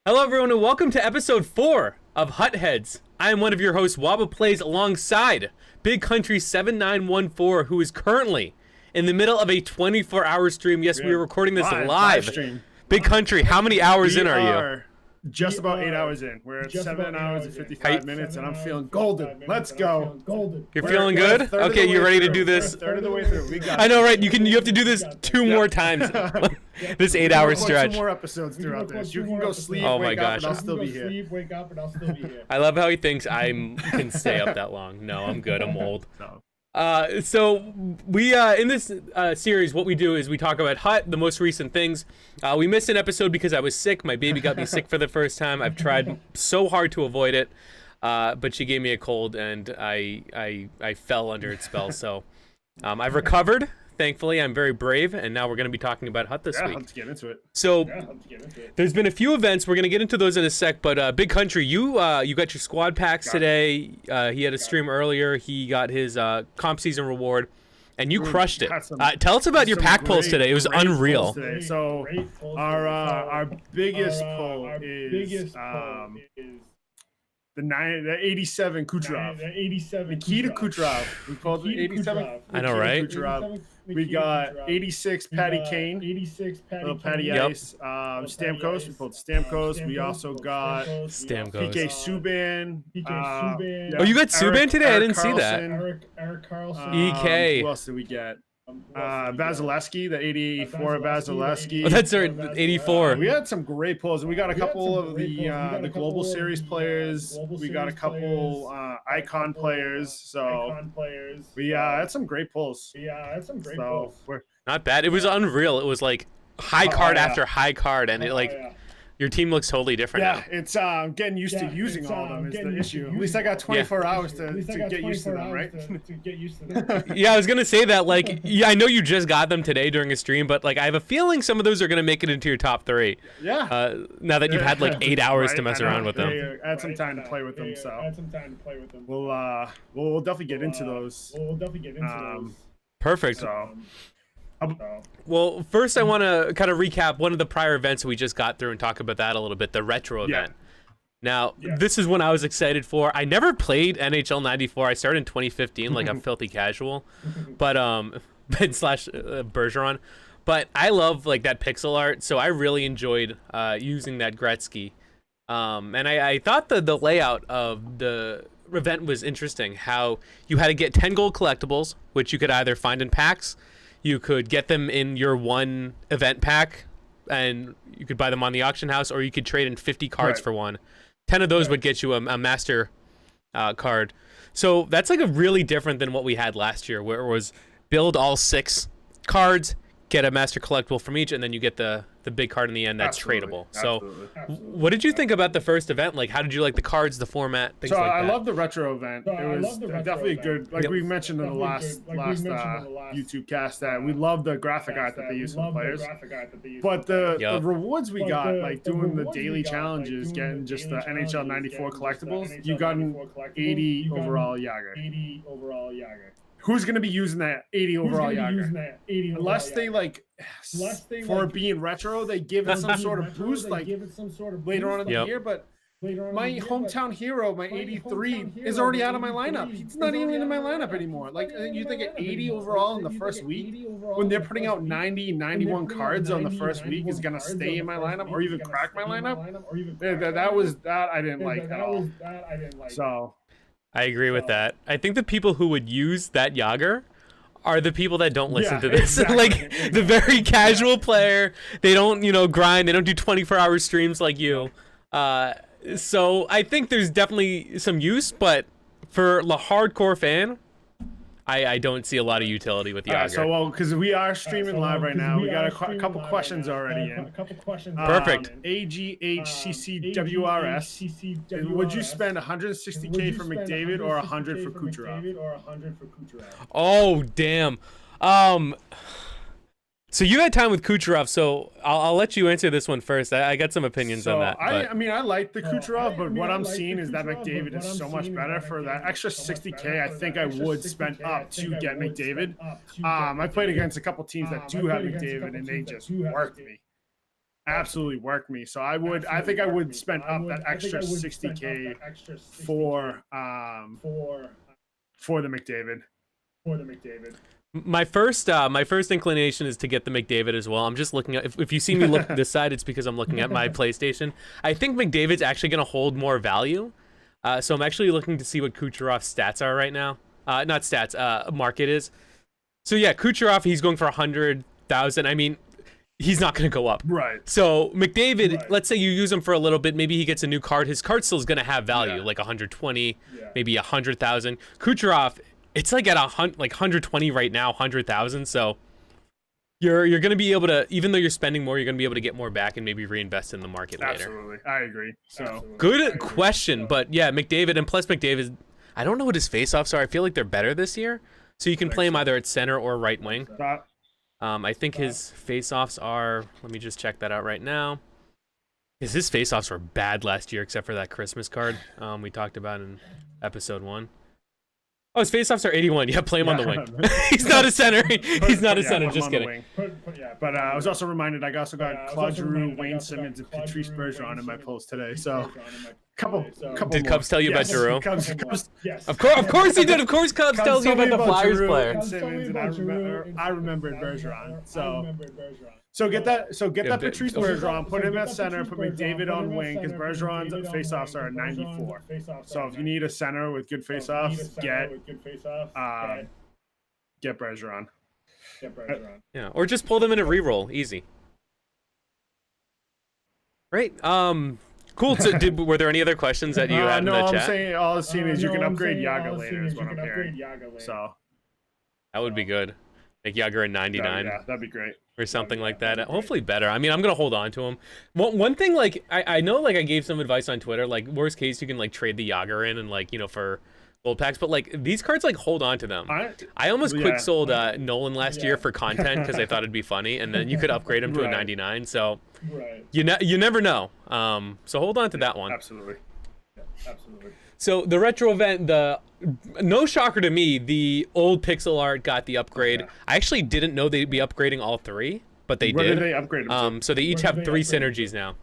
Hello, everyone, and welcome to episode 4 of HutHeads. I am one of your hosts, WabbaPlays, alongside BigCountry7914, who is currently in the middle of a 24-hour stream. Yes, we are recording this live. Stream. Big Country, how many hours in are you? Just about 8 hours in. We're at 7 hours and 55 minutes, and I'm feeling golden. Let's go. You're feeling good? Okay, you ready to do this? Third of the way through. We got I know, right? You have to do this 2 more times. This 8-hour stretch. 2 more episodes throughout this. You can go sleep, oh my wake gosh. up, and I'll still be here. I love how he thinks I can stay up that long. No, I'm good. I'm old. No. So we in this series, what we do is we talk about Hut, the most recent things. We missed an episode because I was sick. My baby got me sick for the first time. I've tried so hard to avoid it, but she gave me a cold, and I fell under its spell. So I've recovered. Thankfully, I'm very brave, and now we're going to be talking about Hut this week. Let's get into it. So there's been a few events. We're going to get into those in a sec, but Big Country, you got your squad packs today. He had a stream earlier. He got his comp season reward, and you crushed it. Tell us about your pack pulls today. It was unreal. So our biggest pull is the 87 Kucherov. The key to Kucherov. We called it 87. I know, right? Kucherov. We got 86 Patty Kane, little Patty Ice, Stamkos. We pulled Stamkos. We also got Stamkos. PK Subban. Oh, you got Subban today? I didn't see that. Eric Carlson. EK. Who else did we get? Vasilevsky, the 84 Vasilevsky. Oh, that's our 84. We had some great pulls, and we got a couple of the Global Series players. We got a couple Icon players. So we had some great pulls. Not bad. It was unreal. It was like high card after high card, and it your team looks totally different now. It's getting used to using all of them is the issue. At least I got 24 hours to get used to them, right? Yeah, I was gonna say that. Like, I know you just got them today during a stream, but like, I have a feeling some of those are gonna make it into your top 3. Yeah. Now that you've had like 8 hours to mess around with them. I had some time to play with them, so we'll definitely get into those. Perfect. So. Well, first I want to kind of recap one of the prior events we just got through and talk about that a little bit, the retro event. Now, this is one I was excited for. I never played NHL 94. I started in 2015, like I'm filthy casual, but slash Bergeron. But I love like that pixel art, so I really enjoyed using that Gretzky. And I thought the layout of the event was interesting. How you had to get 10 gold collectibles, which you could either find in packs. You could get them in your one event pack, and you could buy them on the auction house, or you could trade in 50 cards for one. 10 of those would get you a master card. So that's like a really different than what we had last year, where it was build all 6 cards, get a master collectible from each, and then you get the big card in the end that's tradable. So what did you think about the first event? Like, how did you like the cards, the format, things like that? I love the retro event. It was definitely good. Like we mentioned in the last YouTube cast, that we love the graphic art that they use for players. But the rewards we got, like doing the daily challenges, getting just the NHL 94 collectibles, you got an 80 overall Yager. Who's going to be using that 80 overall Yager? Unless they for being retro, they give it some sort of boost, like later on in the year. But my hometown hero, my 83, is already out of my lineup. He's not even in my lineup anymore. Like, you think at 80 overall in the first week, when they're putting out 90, 91 cards on the first week, is going to stay in my lineup or even crack my lineup? That I didn't like at all. So I agree with that. I think the people who would use that Yager are the people that don't listen to this. Exactly. Like the very casual player. They don't, grind. They don't do 24-hour streams like you. So I think there's definitely some use, but for the hardcore fan, I don't see a lot of utility with Yager. So, because we are streaming live right now, we got a couple questions already in. Perfect. AGHCCWRS. Would you spend 160K for McDavid or 100 for Kucherov? Oh, damn. So you had time with Kucherov, so I'll let you answer this one first. I got some opinions on that. I mean, I like the Kucherov, but what I'm seeing is that McDavid is so much better. For that extra 60K, I think I would spend up to get McDavid. I played against a couple teams that do have McDavid, and they just worked me. absolutely work me. So I think I would spend up that extra 60K for the McDavid. My first inclination is to get the McDavid as well. I'm just looking at, if you see me look this side, it's because I'm looking at my PlayStation. I think McDavid's actually going to hold more value. So I'm actually looking to see what Kucherov's stats are right now. Not stats, market is. So yeah, Kucherov, he's going for 100,000. I mean, he's not going to go up. Right. So McDavid, let's say you use him for a little bit, maybe he gets a new card. His card still is going to have value, like 120, maybe 100,000. Kucherov, it's like at 120 right now, 100,000. So you're going to be able to, even though you're spending more, you're going to be able to get more back and maybe reinvest in the market later. Absolutely, I agree. So good question, but yeah, McDavid, and plus McDavid, I don't know what his face-offs are. I feel like they're better this year, so you can play him either at center or right wing. I think his face-offs are. Let me just check that out right now. Because his face-offs were bad last year, except for that Christmas card we talked about in episode 1. Oh, his face-offs are 81. Yeah, play him on the wing. He's not a center. He's not a center. Just kidding. But I was also reminded I also got Claude Giroux, Wayne Simmons, and Patrice Bergeron in my post today. So, couple. Did more. Cubs tell you about Giroux? Cubs, Of course he did. Of course Cubs tells you about the Flyers Giroux player. And Simmons, and I remembered Bergeron. So get that Patrice Bergeron, put him at center, put McDavid on wing, because Bergeron's face-offs are at 94. So if you need a center with good face-offs, get Bergeron. Yeah, or just pull them in a reroll, easy. Right. Cool. So, were there any other questions that you had in the chat? No, I'm saying all I've seen is you can upgrade Yaga later. Is what I'm hearing. So that would be good. Make Yaga a 99. Yeah, that'd be great. Or something like that. Hopefully better. I mean, I'm gonna hold on to him. One thing, like I know, like I gave some advice on Twitter. Like worst case, you can like trade the Yaga in and like for gold packs. But like these cards, like hold on to them. I almost quick sold Nolan last year for content because I thought it'd be funny, and then you could upgrade him to a 99. So you never know. So hold on to that one. Absolutely. So the retro event, no shocker to me, the old pixel art got the upgrade. I actually didn't know they'd be upgrading all 3, but they did. Where did they upgrade them to? So they each have 3 synergies now.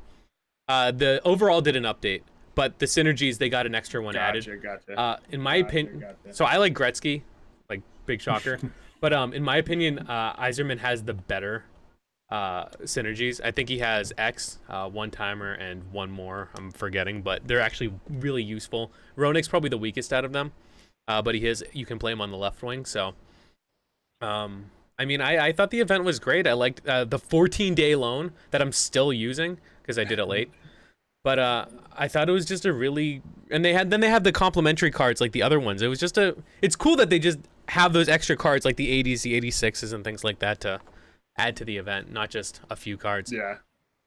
The overall did an update, but the synergies, they got an extra one added. Gotcha. In my opinion, so I like Gretzky, like big shocker, but in my opinion, Yzerman has the better synergies. I think he has X, one-timer, and one more I'm forgetting, but they're actually really useful. Roenick's probably the weakest out of them, but you can play him on the left wing. So I mean, I thought the event was great. I liked the 14-day loan that I'm still using because I did it late, but I thought it was just a really, and they had the complimentary cards like the other ones. It was just it's cool that they just have those extra cards like the 80s, the 86s, and things like that to add to the event, not just a few cards. Yeah.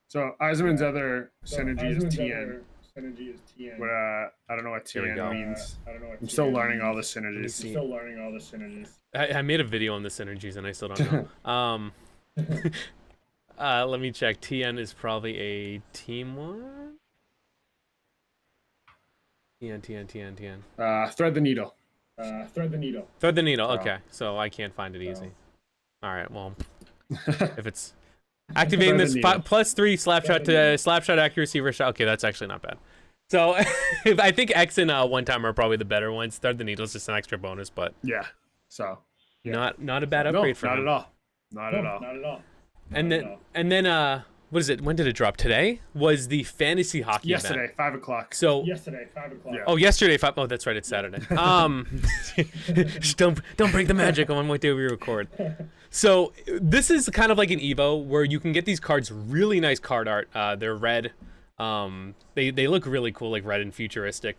So Yzerman's other synergy is TN. But I don't know what TN means. I'm still learning all the synergies. I made a video on the synergies and I still don't know. Let me check. TN is probably a team one. TN. Thread the needle. Thread the needle. Okay, so I can't find it easy. All right. Well, if it's activating this +3 slapshot accuracy for shot. Okay, that's actually not bad. So I think X and one timer are probably the better ones. Thread the needle is just an extra bonus, but yeah. So not a bad upgrade for him. Not at all. And then what is it? When did it drop? Today was the fantasy hockey yesterday, event. 5 o'clock. So yesterday, 5 o'clock. Yeah. Oh, yesterday 5. Oh, that's right. It's Saturday. Don't break the magic on what day we record. So this is kind of like an Evo where you can get these cards, really nice card art. They're red. They look really cool, like red and futuristic.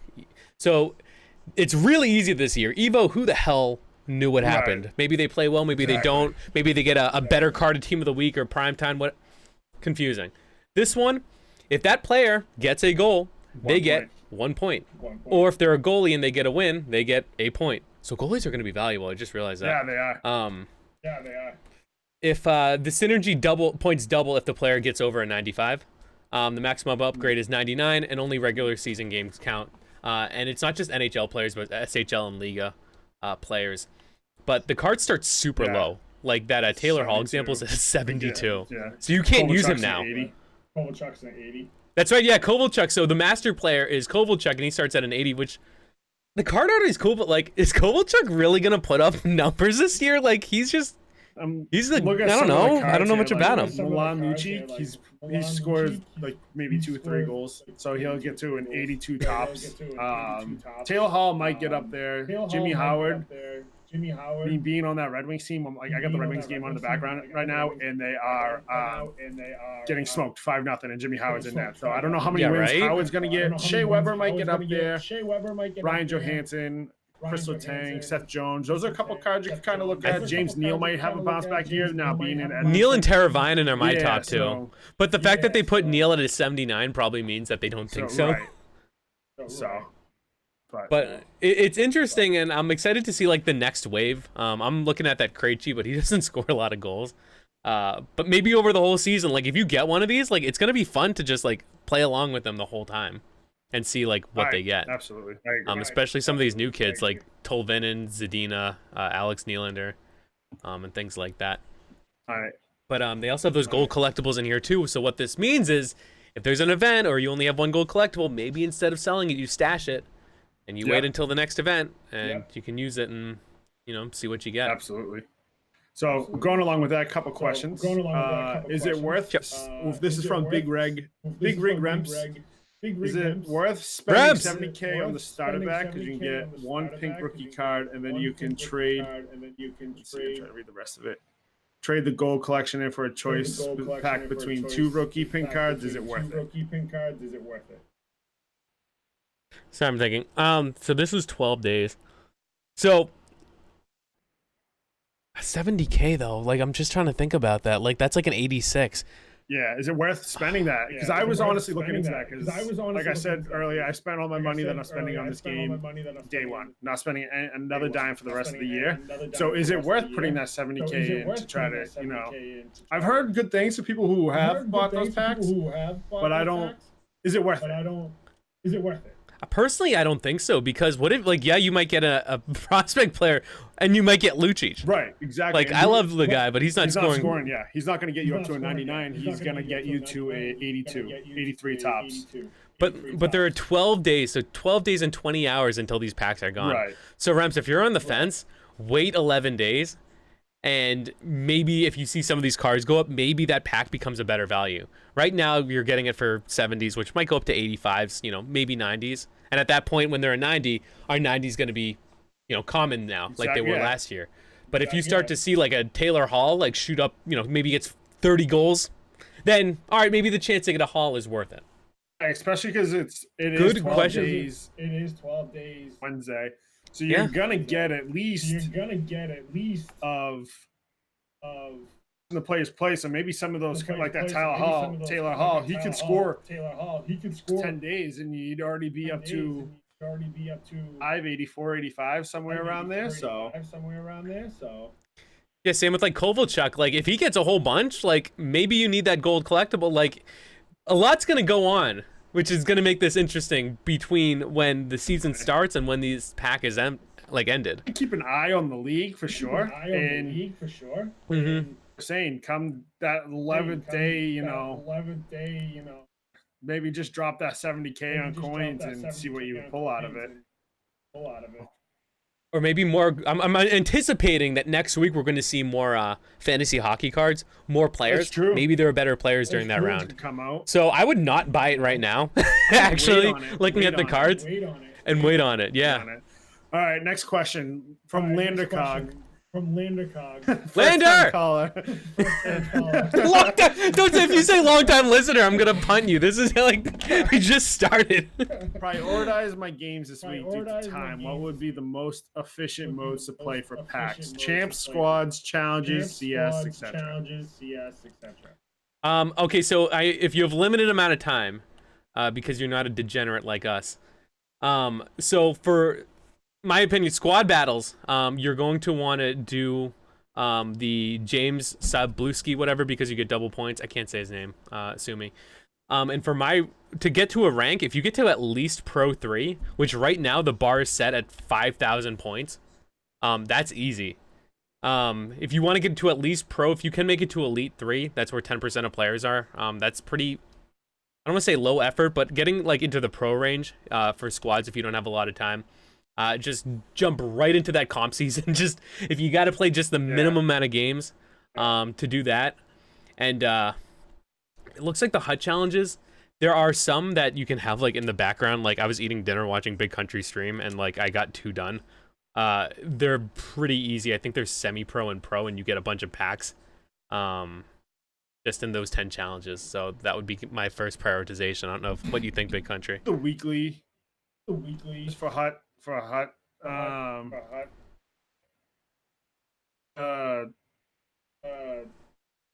So it's really easy this year. Evo, who the hell knew what happened? Right. Maybe they play well, maybe they don't. Maybe they get a better carded team of the week or primetime. What? Confusing. This one, if that player gets a goal, they get 1 point. Or if they're a goalie and they get a win, they get a point. So goalies are going to be valuable. I just realized that. Yeah, they are. Yeah, they are. If the synergy points double if the player gets over a 95. The maximum upgrade is 99, and only regular season games count. And it's not just NHL players, but SHL and Liga players. But the card starts super low. Like that Taylor Hall example is 72. Yeah. So you can't use him now. Kovalchuk's an 80. That's right, yeah, Kovalchuk. So the master player is Kovalchuk, and he starts at an 80, which the card art is cool, but like, is Kovalchuk really gonna put up numbers this year? Like, he's just he's the I don't know much about him. Milan Lucic, he scores like maybe 2-3 goals, so he'll get to an 82 tops. Taylor Hall might get up there. Jimmy Howard. Me being on that Red Wings team, I got the Red Wings game on in the background right now, and they are getting smoked 5-0, and Jimmy Howard's in that. So I don't know how many wins Howard's gonna get. Shea Weber might get up there. Ryan Johansson, Chris Letang, Seth Jones. Those are a couple cards you can kind of look at. James Neal might have a bounce back here now being in Edmonton. Neal and Teravainen are my top two. But the fact that they put Neal at a 79 probably means that they don't think so. So. But it's interesting, and I'm excited to see like the next wave. I'm looking at that Krejci, but he doesn't score a lot of goals. But maybe over the whole season, like if you get one of these, like it's gonna be fun to just like play along with them the whole time and see like what they get. Absolutely. Especially some of these new kids like Tolvanen, Zadina, Alex Nylander, and things like that. All right. But they also have those gold collectibles in here too. So what this means is, if there's an event or you only have one gold collectible, maybe instead of selling it, you stash it. And you wait until the next event, and you can use it and, see what you get. Absolutely. So going along with that, a couple questions. Is it worth? This is from Big Rig Remps. Is it worth spending $70K on the starter pack because you can get one pink rookie card, and then you can trade? Let's see, try to read the rest of it. Trade the gold collection in for a choice pack between 2 rookie pink cards. Is it worth it? So I'm thinking, so this is 12 days. So 70K though, like I'm just trying to think about that. Like that's like an 86. Yeah, is it worth spending that? Because I was honestly looking into that. Because like I said earlier, I spent all my money that I'm spending on this game day one, not spending another dime for the rest of the year. So is it worth putting that 70K in to try to, I've heard good things from people who have bought those packs, but I don't. Is it worth it? Is it worth it? Personally, I don't think so, because what if, like, you might get a prospect player, and you might get Lucic. Right, exactly. Like, I love the guy, but he's not scoring. Yeah, he's not going to get you up to a 99. He's going to get you to a 82, 83 tops. But there are 12 days, so 12 days and 20 hours until these packs are gone. Right. So, Rems, if you're on the fence, wait 11 days, and maybe if you see some of these cards go up, maybe that pack becomes a better value. Right now, you're getting it for 70s, which might go up to 85s, maybe 90s. And at that point, when they're a 90, our 90 is going to be, common now, like they were last year. But if you start to see like a Taylor Hall, like shoot up, maybe gets 30 goals, then, all right, maybe the chance to get a Hall is worth it. Especially because it is 12 days. It is 12 days Wednesday. So you're gonna get at least of the player's place, and maybe some of those like that Taylor Hall, he could score 10 days, and you'd already be up to 584, 85 somewhere around there. So yeah, same with like Kovalchuk. Like if he gets a whole bunch, like maybe you need that gold collectible. Like a lot's gonna go on, which is going to make this interesting between when the season starts and when these pack is ended. Keep an eye on the league for sure. Saying come that 11th day, maybe just drop that 70K on coins and see what you pull out of it. Or maybe more. I'm anticipating that next week we're going to see more fantasy hockey cards, more players. That's true. Maybe there are better players during that round. Come out. So I would not buy it right now. Actually, looking at the cards and wait on it. Yeah. All right. Next question from Landercog. Lander! Don't say, if you say long time listener, I'm gonna punt you. This is like we just started. Prioritize my games this week due to time. What would be the most efficient modes to play for packs? Champs, squads, challenges, CS, etc. Okay, so if you have limited amount of time, because you're not a degenerate like us, so for my opinion, squad battles, you're going to want to do the James Sabluski, whatever, because you get double points. I can't say his name, sue me. And to get to a rank, if you get to at least Pro 3, which right now the bar is set at 5,000 points, that's easy. If you want to get to at least Pro, if you can make it to Elite 3, that's where 10% of players are. That's pretty I don't want to say low effort, but getting like into the pro range for squads if you don't have a lot of time. Just jump right into that comp season. Just if you got to play just the minimum amount of games to do that. And it looks like the HUT challenges, there are some that you can have like in the background. Like I was eating dinner watching BigCountry stream and like I got 2 done. They're pretty easy. I think they're semi-pro and pro, and you get a bunch of packs just in those 10 challenges. So that would be my first prioritization. I don't know what you think, BigCountry. The weekly just for HUT.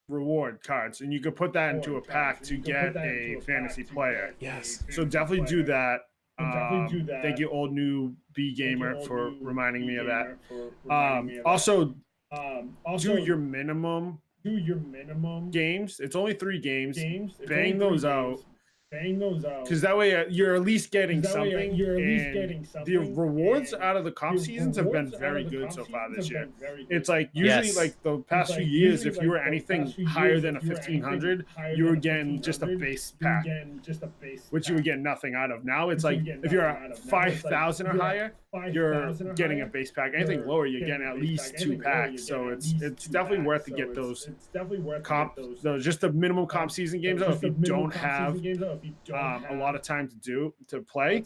Reward cards, and you could put that into a pack to get a fantasy player. Yes. So definitely do that. Thank you, old new B gamer, for reminding me of that. Also, do your minimum games. It's only 3 games. Bang those out. Because that way you're at least getting something. The rewards out of the comp seasons have been very good so far this year. It's like usually like the past few years, if you were anything higher than a 1500, you were getting just a base pack, which you would get nothing out of. Now it's like if you're at 5,000 or higher, you're getting a base pack. Anything lower, you're getting at least 2 packs. So it's definitely worth to get those comp, just the minimum comp season games out if you don't have a lot of time to play,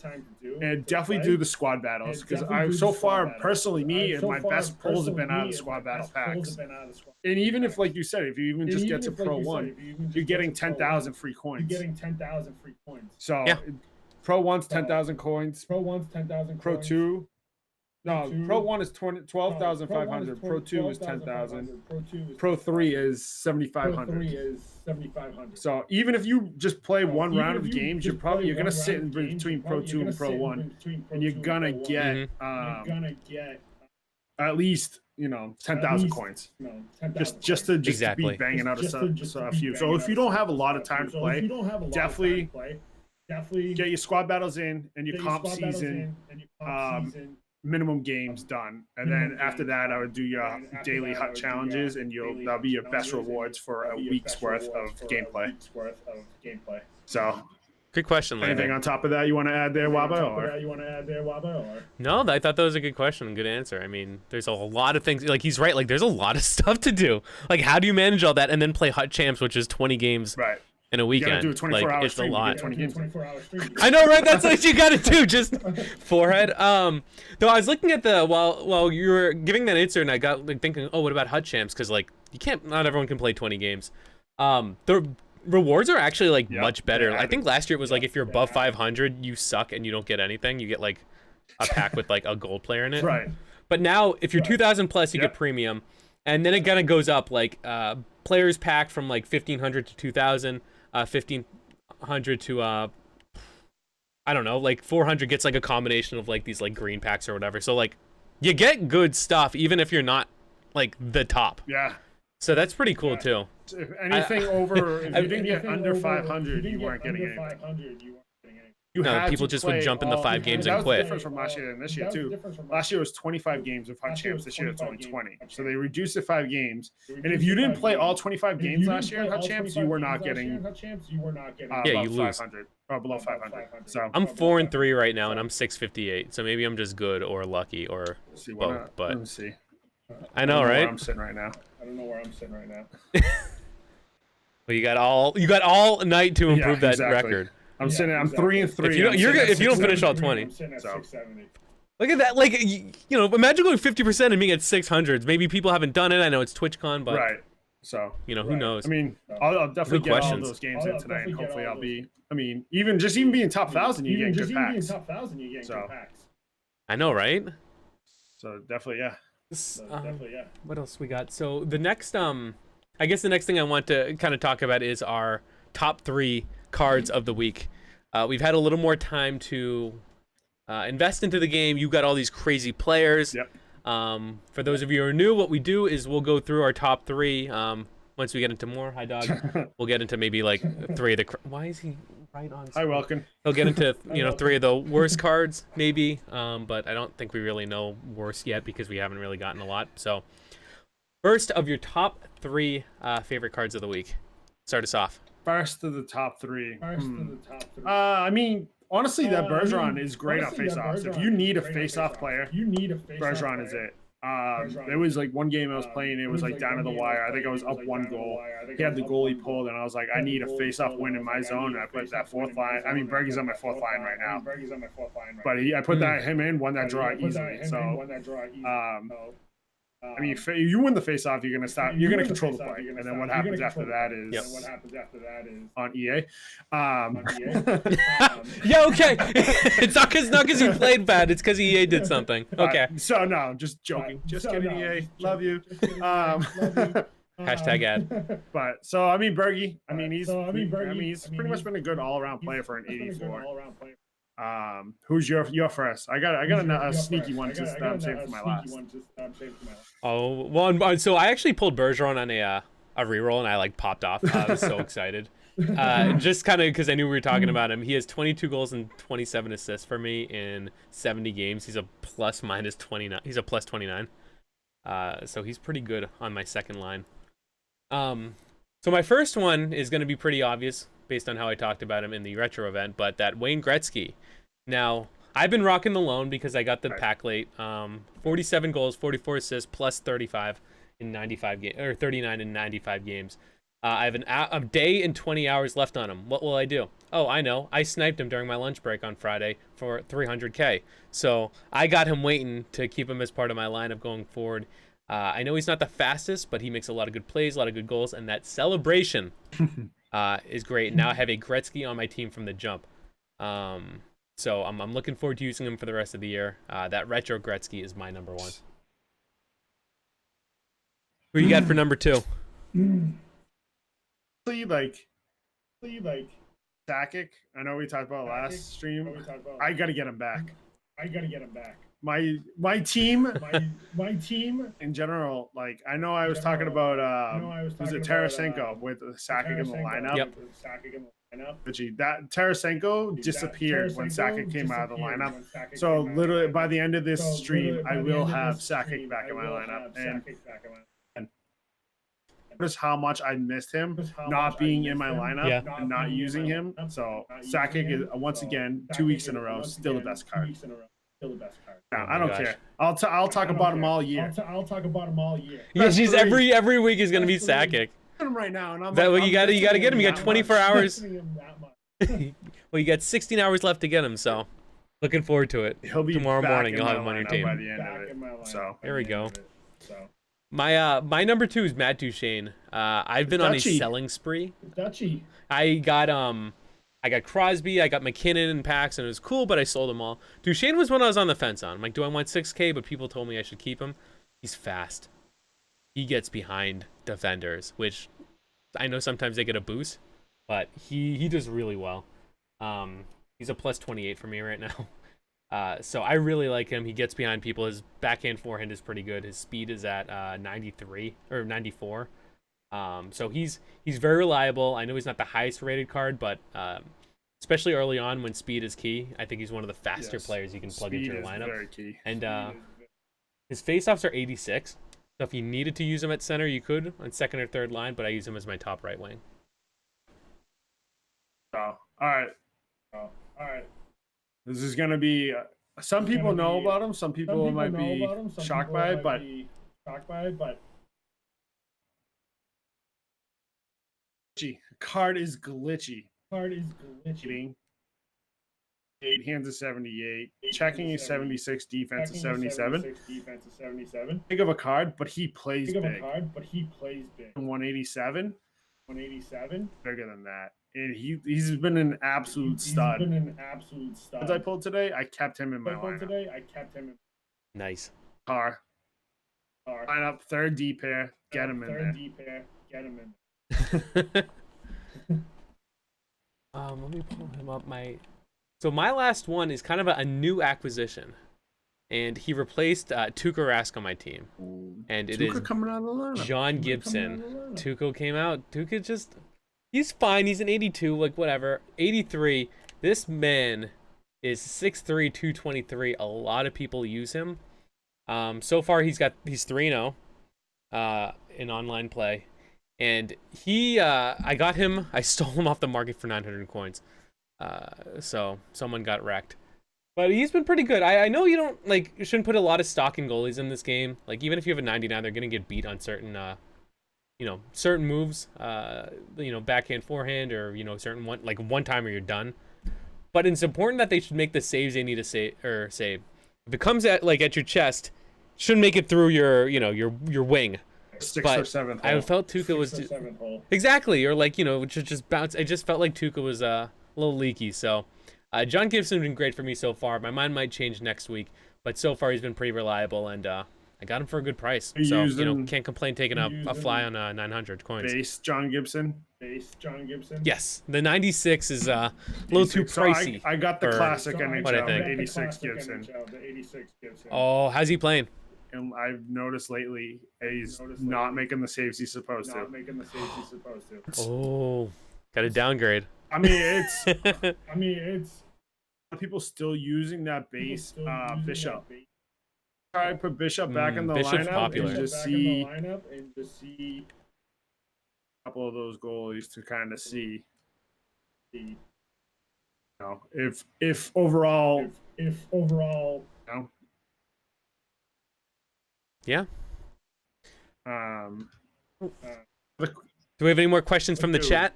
and definitely do the squad battles, because I so far personally my best pulls have been out of the squad battle packs. And even if, like you said, if you even just get to Pro 1, you're getting 10,000 free coins. So Pro 1's 10,000 coins. Pro 2. No, Pro 1 is 12,500. Pro 2 is 10,000. Pro 3 is 7,500. So even if you just play one round of games, you're gonna sit in between Pro 2 and Pro 1, and you're gonna get at least 10,000 coins. Just to be banging out a few. So if you don't have a lot of time to play, definitely get your squad battles in and your comp season. Minimum games done, and then after that I would do your daily HUT challenges, and that'll be your best rewards for a week's worth of gameplay. So good question, Landon. Anything on top of that you want to add there, Wabba? No, I thought that was a good question and good answer. I mean, there's a lot of things, like he's right, like there's a lot of stuff to do. Like how do you manage all that and then play HUT champs, which is 20 games in a weekend? You gotta do a 24-hour it's stream. a lot. 20 games. I know, right? That's what you gotta do. Just forehead. Though I was looking at while you were giving that answer, and I got like thinking, oh, what about HUT champs? Because like not everyone can play 20 games. The rewards are actually like much better. I think last year it was like if you're above 500, you suck and you don't get anything. You get like a pack with like a gold player in it. Right. But now if you're 2,000 plus, you get premium, and then it kind of goes up like players pack from like 1,500 to 2,000. 1,500 to I don't know, like 400 gets like a combination of like these like green packs or whatever. So like you get good stuff even if you're not like the top. Yeah. So that's pretty cool too. If anything over, if you didn't get under 500, you weren't getting anything. People just would jump in the 5 games and quit. That was different from last year and this year too. Last year was 25 games of HUT champs. This year it's only 20. So they reduced to 5 games. And if you didn't play all 25 games last year in HUT champs, you were not getting. You lose. 500 or below 500. So I'm 4-3 right now, and I'm 658. So maybe I'm just good or lucky or both. But let me see. I know, right? I'm sitting right now. I don't know where I'm sitting right now. Well, you got all night to improve that record. I'm 3-3. If you don't finish all 20. So. Look at that. Like, imagine going 50% and being at 600s. Maybe people haven't done it. I know it's TwitchCon, but. Right. So. Who knows? I mean, I'll definitely get all those games in today, and hopefully I'll be. I mean, even being top 1,000, you get good packs. I know, right? So definitely, yeah. What else we got? So the next, I guess the next thing I want to kind of talk about is our top 3 cards of the week. We've had a little more time to invest into the game. You've got all these crazy players. Yep. For those of you who are new, what we do is we'll go through our top 3. Once we get into more, hi dog, we'll get into maybe like 3 of the. Why is he right on? Hi, welcome. He'll get into 3 of the worst cards maybe, but I don't think we really know worst yet because we haven't really gotten a lot. So, first of your top 3 favorite cards of the week. Start us off. First to the top three. I mean, honestly, that Bergeron is great on faceoffs. If you need a faceoff player, Bergeron is it. There was like one game I was playing, it was like down to the wire. I think I was up 1 goal. He had the goalie pulled, and I was like, I need a face-off win in my zone. And I put that fourth line. I mean, Bergie's on my fourth line right now. But I put him in, won that draw easily. So, I mean, you win the face-off, you're gonna control the play, and then what happens after that is on EA. Yeah, okay. It's not because you played bad. It's because EA did something. Okay. So no, just joking. Just kidding, EA. Love you. Hashtag ad. But so I mean, Bergie. I mean, he's pretty much been a good all-around player for an 84. Who's your first? I got a sneaky one just saved for my last. Oh, well, so I actually pulled Bergeron on a reroll, and I like popped off. I was so excited. Just kind of because I knew we were talking about him. He has 22 goals and 27 assists for me in 70 games. He's a plus-minus 29. He's a plus 29. So he's pretty good on my second line. So my first one is going to be pretty obvious based on how I talked about him in the retro event, but that Wayne Gretzky. Now, I've been rocking the loan because I got the pack late. 47 goals, 44 assists, plus 35 in 95 games, or 39 in 95 games. I have a day and 20 hours left on him. What will I do? Oh, I know. I sniped him during my lunch break on Friday for 300K. So I got him waiting to keep him as part of my lineup going forward. I know he's not the fastest, but he makes a lot of good plays, a lot of good goals, and that celebration is great. Now I have a Gretzky on my team from the jump. So I'm looking forward to using him for the rest of the year. That retro Gretzky is my number one. Who you got for number two? Like Sakic. I know we talked about last stream. I gotta get him back. My team in general, like I know I was talking about was it Tarasenko with Sakic in the lineup? Yep. That Tarasenko disappeared when Sakic came out of the lineup. So literally by the end of this stream, I will have Sakic back in my lineup. And notice how much I missed him not being in my lineup and not using him. So Sakic is once again 2 weeks in a row still the best card. No, I don't care. I'll talk about him all year. Yeah, she's every week is gonna be Sakic. Right now, and you gotta get him. You got 24 hours. Well, you got 16 hours left to get him. So, looking forward to it. He'll be tomorrow morning. You'll have him on your team. By the end of it. So there we go. My number two is Matt Duchene. I've been on a selling spree. I got Crosby, I got McKinnon and Paxton. It was cool, but I sold them all. Duchene was one I was on the fence on. I'm like, do I want 6K? But people told me I should keep him. He's fast. He gets behind defenders, which I know sometimes they get a boost, but he does really well. He's a plus 28 for me right now. So I really like him. He gets behind people. His backhand forehand is pretty good. His speed is at 93 or 94. So he's very reliable. I know he's not the highest rated card, but especially early on when speed is key, I think he's one of the faster players you can plug into your lineup. Very key. And his faceoffs are 86. So if you needed to use him at center, you could on second or third line, but I use him as my top right wing. Oh, all right. This is gonna be. Some people know about him. Some people might be shocked by it, but. Card is glitchy. 8 hands is 78. Checking is 76. Defense is 77. Big of a card, but he plays big. 187. Bigger than that. And he's been an absolute stud. As I pulled today, I kept him in my lineup. Nice. Line up, third D pair. Get him in there. Let me pull him up. So my last one is kind of a new acquisition, and he replaced Tuukka Rask on my team, and it is coming out of the lineup. John Gibson. Tuukka came out. Tuukka he's fine. He's an 82, like whatever. 83. This man is 6'3", 223. A lot of people use him. So far he's 3-0 in online play. And he, I got him. I stole him off the market for 900 coins. So someone got wrecked. But he's been pretty good. I know you don't, like, you shouldn't put a lot of stock in goalies in this game. Like, even if you have a 99, they're going to get beat on certain, you know, certain moves. You know, backhand, forehand, or, you know, certain one, like, one time or you're done. But it's important that they should make the saves they need to save. If it comes at, like, at your chest, it shouldn't make it through your, you know, your wing. Sixth or seventh hole. I felt Tuukka was exactly, or like, you know, just bounce. I just felt like Tuukka was a little leaky. So, John Gibson's been great for me so far. My mind might change next week, but so far he's been pretty reliable, and I got him for a good price. So, you know, can't complain taking a fly on 900 coins. Base John Gibson. Yes, the 96 is a little too pricey. So I got the classic NHL, the 86 Gibson. Oh, how's he playing? And I've noticed lately he's not making the saves he's supposed to. Oh, got a downgrade. I mean, it's people still using that base Bishop. Try to put Bishop back in the Bishop's lineup popular. and just see a couple of those goalies to kind of see, you know, if overall, you know, yeah. Do we have any more questions from the chat?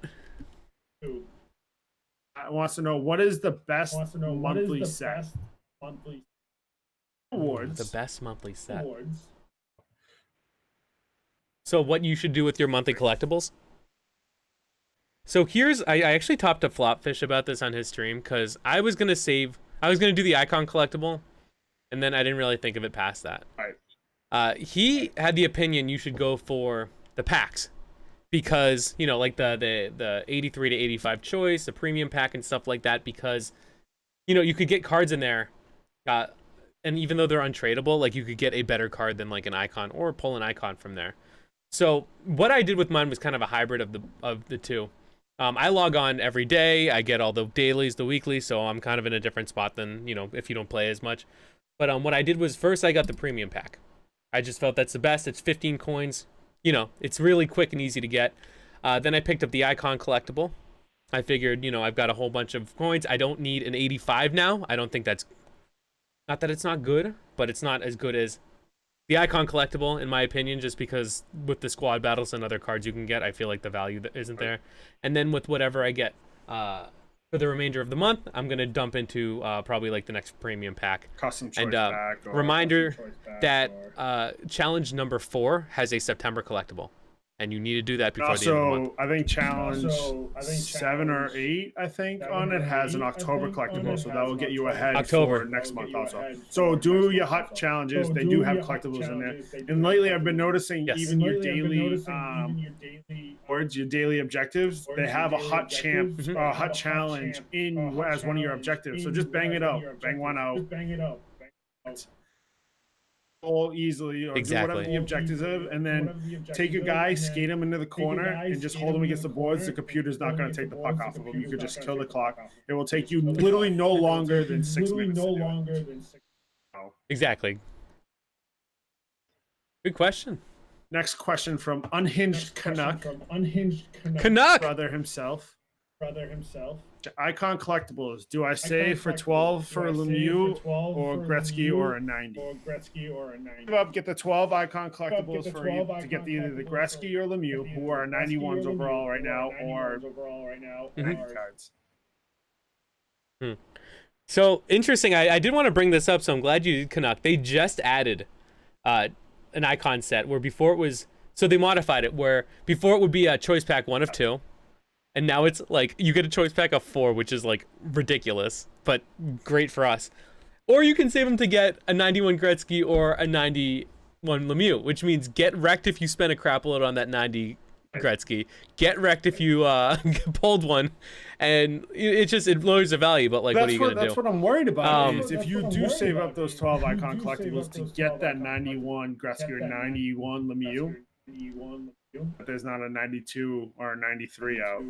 Wants to know what is the best monthly set? Awards. The best monthly set. So what you should do with your monthly collectibles? So here's, I actually talked to Flopfish about this on his stream, because I was gonna do the icon collectible, and then I didn't really think of it past that. Right. He had the opinion you should go for the packs, because, you know, like the 83 to 85 choice, the premium pack and stuff like that, because, you know, you could get cards in there, and even though they're untradeable, like, you could get a better card than like an icon, or pull an icon from there. So what I did with mine was kind of a hybrid of the two. I log on every day. I get all the dailies, the weeklies, so I'm kind of in a different spot than, you know, if you don't play as much. But what I did was, first I got the premium pack. I just felt that's the best. It's 15 coins. You know, it's really quick and easy to get. Then I picked up the icon collectible. I figured, you know, I've got a whole bunch of coins. I don't need an 85 now. I don't think that's, not that it's not good, but it's not as good as the icon collectible, in my opinion, just because with the squad battles and other cards you can get, I feel like the value that isn't there. And then with whatever I get for the remainder of the month, I'm going to dump into probably like the next premium pack. Custom choice pack. Reminder that challenge number 4 has a September collectible. And you need to do that before the end of the month. I think challenge 7 or 8, I think, on it has an October collectible, so that will get you ahead for next month also. So do your hut challenges. They do have collectibles in there. And lately I've been noticing even your daily boards, your daily objectives, they have a hut challenge in as one of your objectives. So just bang it out. Bang one out. Easily, or do whatever the objectives are, and then take your guy, skate him into the corner, and just hold him against the boards. The computer's not going to take the puck off of him. You could just kill the clock. It will take you literally no longer than 6 minutes. Exactly. Good question. Next question from Unhinged Canuck. Canuck! Brother himself. Icon collectibles. Do I save for 12 for Lemieux or Gretzky or a 90? Get the 12 icon collectibles for you to get either the Gretzky or Lemieux, who are 91s overall right now, or 90 cards. So interesting. I did want to bring this up, so I'm glad you did, Canuck. They just added an icon set where before it was, so they modified it where before it would be a choice pack 1 of 2. And now it's like you get a choice pack of 4, which is like ridiculous, but great for us. Or you can save them to get a 91 Gretzky or a 91 Lemieux, which means get wrecked if you spend a crap load on that 90 Gretzky. Get wrecked if you pulled one, and it lowers the value. But like, what are you gonna do? That's what I'm worried about. Is if you do save up those 12 icon collectibles to get that 91 Gretzky or 91 Lemieux. But there's not a 92 or a 93 out.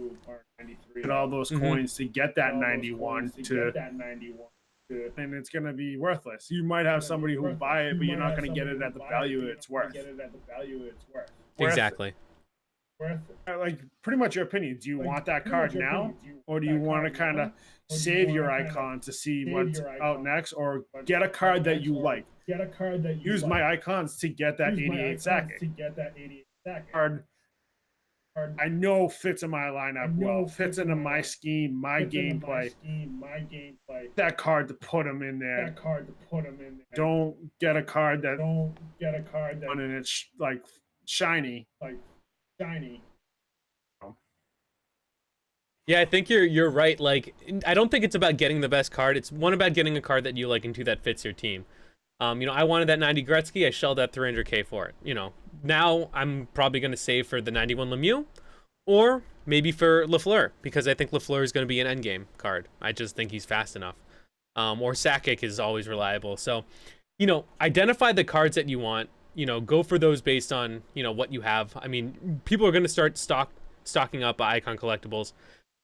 Get all those coins to get that 91 and it's going to be worthless. You might have somebody who buy it, but you're not going to get it at the value it's worth. Exactly. Like pretty much your opinion. Do you want that card now, or do you want to kind of save your icon to see what's out next, or get a card that you like? Use my icons to get that 88 Sakic. Card I know fits in my lineup well, fits into my scheme, my gameplay. That card to put him in there. Don't get a card that and it's like shiny. Yeah, I think you're right. Like, I don't think it's about getting the best card. It's one about getting a card that you like and two that fits your team. You know, I wanted that 90 Gretzky. I shelled out 300K for it. You know, now I'm probably going to save for the 91 Lemieux, or maybe for Lafleur, because I think Lafleur is going to be an endgame card. I just think he's fast enough. Or Sakic is always reliable. So, you know, identify the cards that you want. You know, go for those based on, you know, what you have. I mean, people are going to start stocking up icon collectibles.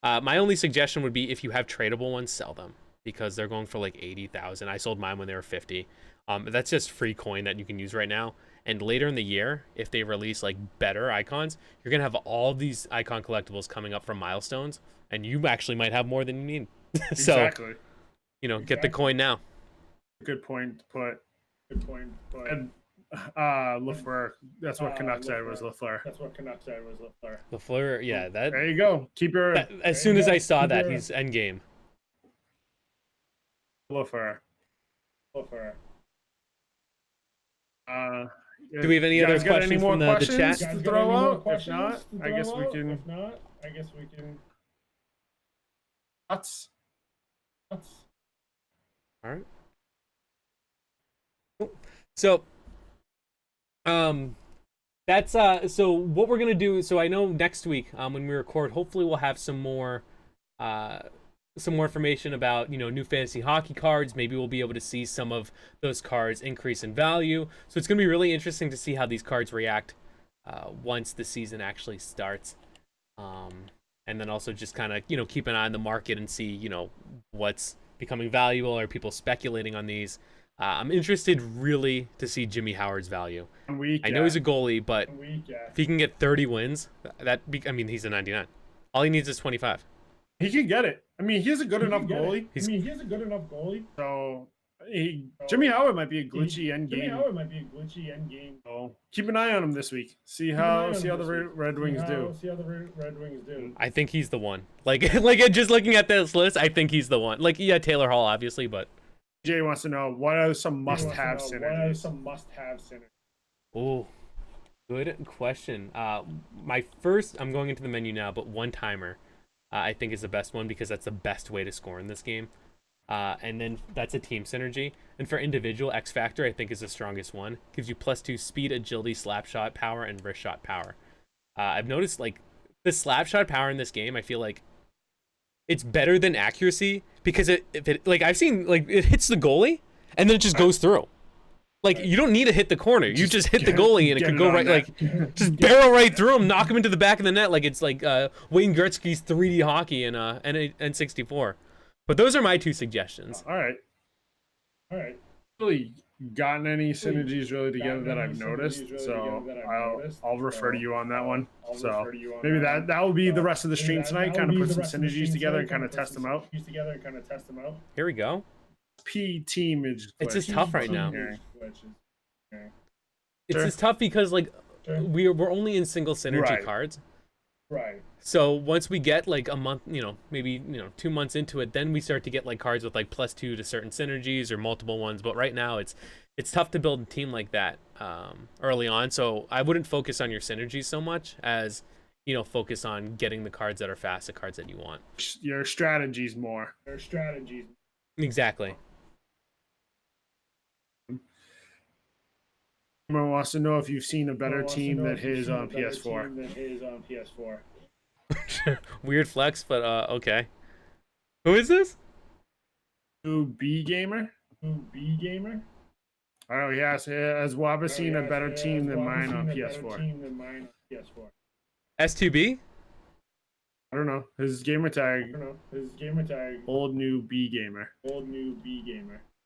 My only suggestion would be if you have tradable ones, sell them, because they're going for like 80,000. I sold mine when they were 50. That's just free coin that you can use right now. And later in the year, if they release like better icons, you're gonna have all these icon collectibles coming up from milestones, and you actually might have more than you need. So, exactly. You know, get the coin now. Good point to put. And Lafleur. That's what Canuck said was Lafleur. Lafleur, yeah. That. There you go. Keep your. As soon as I saw that, he's endgame. Lafleur. Do we have any other questions from the chat? To throw out? If not, I guess we can. Thoughts. All right. Cool. So, that's so what we're gonna do. So I know next week, when we record, hopefully we'll have some more information about, you know, new fantasy hockey cards. Maybe we'll be able to see some of those cards increase in value. So it's gonna be really interesting to see how these cards react once the season actually starts. And then also just kind of, you know, keep an eye on the market and see, you know, what's becoming valuable. Are people speculating on these? I'm interested really to see Jimmy Howard's value. I know he's a goalie, but if he can get 30 wins, I mean, he's a 99. All he needs is 25. He can get it. I mean, he's a good enough goalie. So Jimmy Howard might be a glitchy end game. So keep an eye on him this week. See how the Red Wings do. I think he's the one. Like just looking at this list, I think he's the one. Like, yeah, Taylor Hall obviously, but Jay wants to know what are some must-have synergies. Oh, good question. My first, I'm going into the menu now, but one timer, I think is the best one because that's the best way to score in this game. And then that's a team synergy. And for individual, X Factor, I think is the strongest one. Gives you +2 speed, agility, slap shot power, and wrist shot power. I've noticed like the slap shot power in this game, I feel like it's better than accuracy because like I've seen like it hits the goalie and then it just goes through. Like you don't need to hit the corner. You just hit the goalie and it could go right, like just barrel right through him, knock him into the back of the net like it's like Wayne Gretzky's 3D hockey in N64. But those are my two suggestions. All right. Really gotten any synergies really together that I've noticed, so I'll refer to you on that one. So maybe that will be the rest of the stream tonight. Kind of put some synergies together and kind of test them out. Here we go. P team is. It's just tough right now. It's just tough because like we're only in single synergy cards. Right. So once we get like a month, you know, maybe 2 months into it, then we start to get like cards with like +2 to certain synergies or multiple ones. But right now it's tough to build a team like that early on. So I wouldn't focus on your synergies so much as, you know, focus on getting the cards that are fast, the cards that you want. Your strategies more. Exactly. Someone wants to know if you've seen a better team than his on PS4. Weird flex, but okay. Who is this? Who B gamer? Oh yes, has Wabba seen a better team than mine on PS4? S2B? I don't know. His gamer tag. Old new B gamer.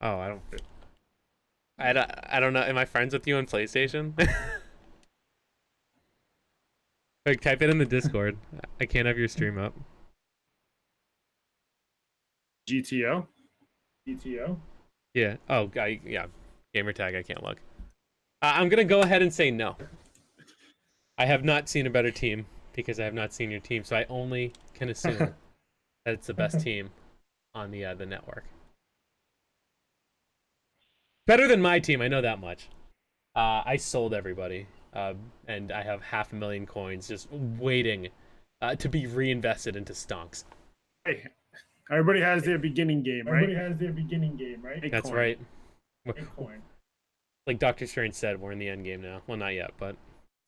Oh, I don't know. Am I friends with you on PlayStation? Like, type it in the Discord. I can't have your stream up. GTO? GTO? Yeah. Oh, yeah. Gamer tag, I can't look. I'm going to go ahead and say no. I have not seen a better team because I have not seen your team, so I only can assume that it's the best team on the network. Better than my team, I know that much. I sold everybody, and I have 500,000 coins just waiting to be reinvested into stonks. Hey, everybody has their beginning game, right? Everybody has their beginning game, right? That's right. Like Dr. Strange said, we're in the end game now. Well, not yet, but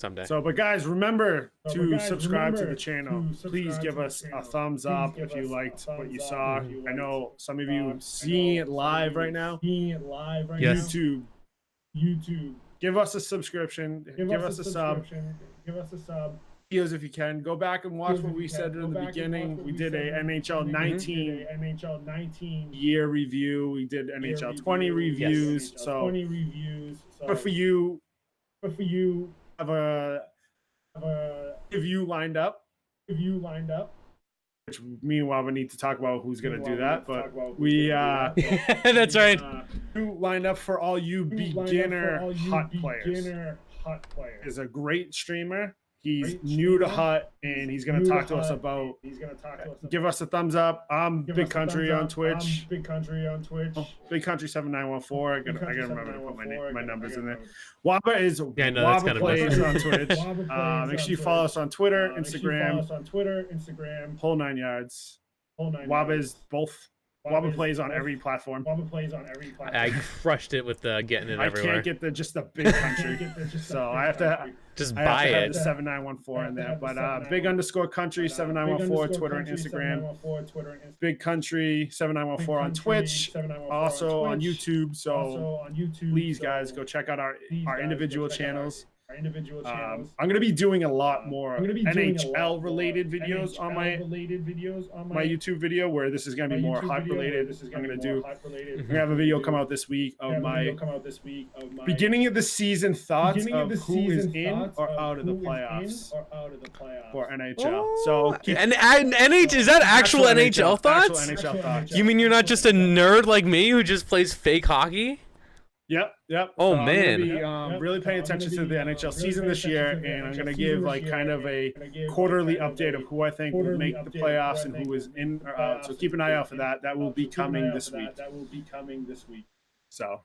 someday. So, but guys, remember to subscribe to the channel. Please give us a thumbs up if you liked what you saw. I know some of you seeing it live right now. Yes. YouTube. Give us a subscription. Give us a sub. Videos if you can. Go back and watch what we said in the beginning. We did a NHL 19 year review. We did NHL 20 reviews. So, but for you, have a review lined up. Which meanwhile we need to talk about who's gonna do that, but we that's right. Lined up for all you beginner HUT players. Is a great streamer. He's new to HUT, and he's going to talk to us about. Give us a thumbs up. I'm BigCountry on Twitch. BigCountry7914. I gotta remember to put my numbers in there. Wabba is WabbaPlays on Twitch. Make sure you follow us on Twitter, Instagram, whole 9 yards. Wabba is both. WabbaPlays on every platform. I crushed it with getting it everywhere. I can't get just the BigCountry, so I have to just buy it. Have the 7914 in there, but big_country7914 Twitter and Instagram. BigCountry7914 on Twitch, also on YouTube. So please, guys, go check out our individual channels. I'm going to be doing a lot more NHL related videos on my YouTube video, where this is going to be more HUT related. I'm going to have a video come out this week of my beginning of the season thoughts of who is in or out of the playoffs for NHL. So and NH, is that actual NHL thoughts? Actual NHL thoughts. You mean you're not just a nerd like me who just plays fake hockey? Yep. Oh man, I'm be, really paying attention to the NHL season this year, and I'm gonna give like kind of a quarterly update of who I think will make the playoffs and who is in or out. So keep an eye out for that. That will be coming this week. So,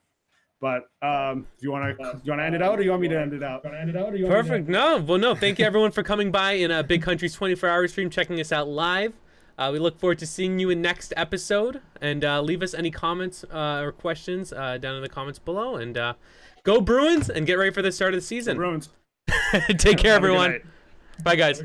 but if you wanna end it out, or you want me to end it out? Perfect. No. Thank you everyone for coming by in Big Country's 24-hour stream, checking us out live. We look forward to seeing you in next episode, and leave us any comments or questions down in the comments below, and go Bruins, and get ready for the start of the season. Bruins. Take care, everyone. Bye, guys.